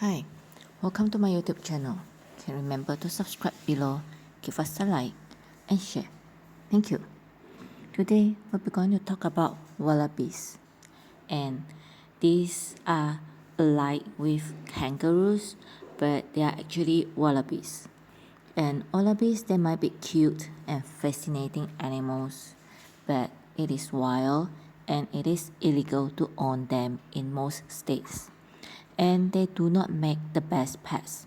Hi, welcome to my YouTube channel. Can remember to subscribe below, give us a like and share. Thank you. Today we're going to talk about wallabies, and these are alike with kangaroos, but they are actually wallabies. And wallabies, they might be cute and fascinating animals, but it is wild and it is illegal to own them in most states, and they do not make the best pets.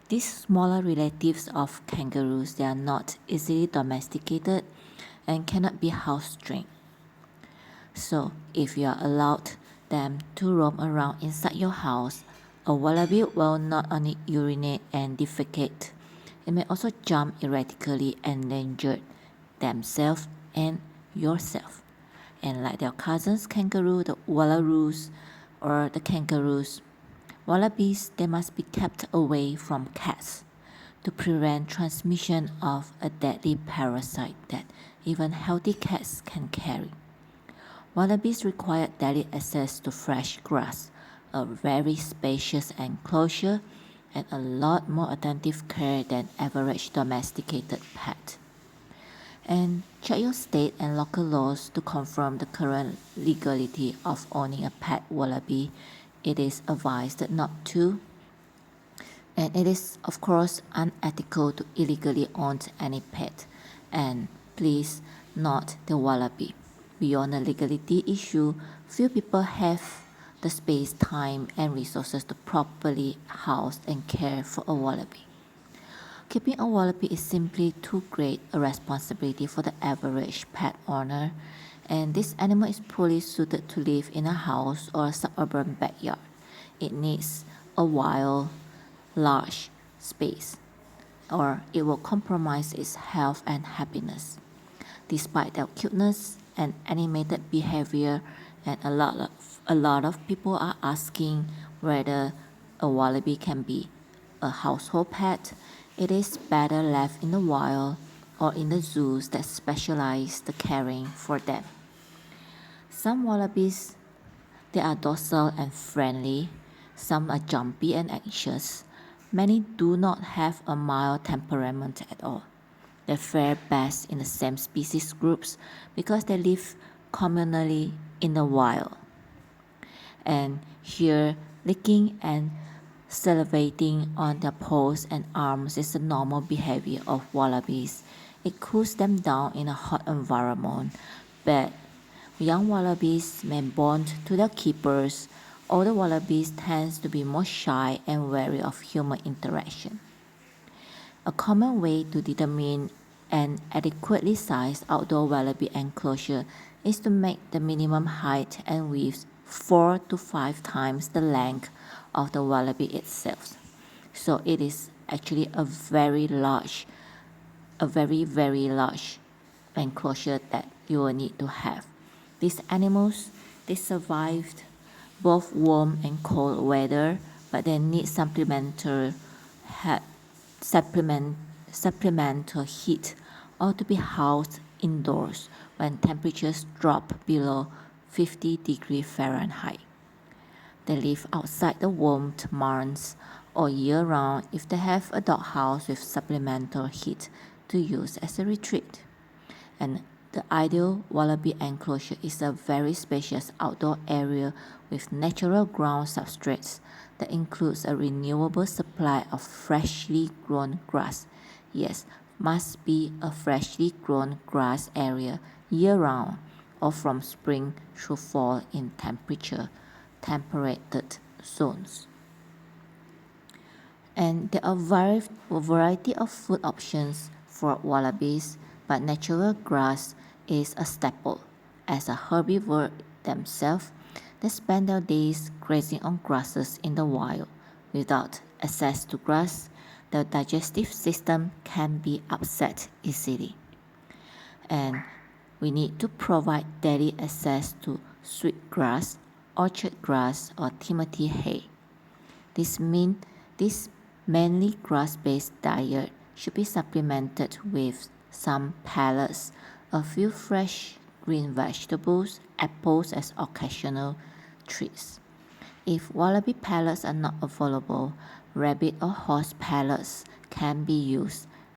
These smaller relatives of kangaroos, they are not easily domesticated and cannot be house trained. So if you are allowed them to roam around inside your house, a wallaby will not only urinate and defecate, it may also jump erratically and endanger themselves and yourself. And like their cousins kangaroo, the wallaroos or the kangaroos, wallabies, they must be kept away from cats to prevent transmission of a deadly parasite that even healthy cats can carry. Wallabies require daily access to fresh grass, a very spacious enclosure, and a lot more attentive care than average domesticated pet. And check your state and local laws to confirm the current legality of owning a pet wallaby. It is advised not to, and it is of course unethical to illegally own any pet, and please not the wallaby. Beyond the legality issue, few people have the space, time and resources to properly house and care for a wallaby. Keeping a wallaby is simply too great a responsibility for the average pet owner, and this animal is poorly suited to live in a house or a suburban backyard. It needs a wild, large space, or it will compromise its health and happiness. Despite their cuteness and animated behavior, and a lot of people are asking whether a wallaby can be a household pet, it is better left in the wild or in the zoos that specialize the caring for them. Some wallabies, they are docile and friendly. Some are jumpy and anxious. Many do not have a mild temperament at all. They fare best in the same species groups because they live communally in the wild. And here, licking and salivating on their paws and arms is the normal behavior of wallabies. It cools them down in a hot environment, but young wallabies may bond to their keepers. Older wallabies tend to be more shy and wary of human interaction. A common way to determine an adequately sized outdoor wallaby enclosure is to make the minimum height and width 4 to 5 times the length of the wallaby itself. So it is actually a very large enclosure that you will need to have. These animals, they survived both warm and cold weather, but they need supplemental heat or to be housed indoors when temperatures drop below 50 degrees Fahrenheit. They live outside the warm months or year-round if they have a doghouse with supplemental heat to use as a retreat. And the ideal wallaby enclosure is a very spacious outdoor area with natural ground substrates that includes a renewable supply of freshly grown grass. Yes, must be a freshly grown grass area year-round or from spring through fall in temperated zones. And there are a variety of food options for wallabies, but natural grass is a staple. As a herbivore themselves, they spend their days grazing on grasses in the wild. Without access to grass, their digestive system can be upset easily. And we need to provide daily access to sweetgrass, orchard grass, or Timothy hay. This mainly grass-based diet should be supplemented with some pellets, a few fresh green vegetables, apples as occasional treats. If wallaby pellets are not available, rabbit or horse pellets can be used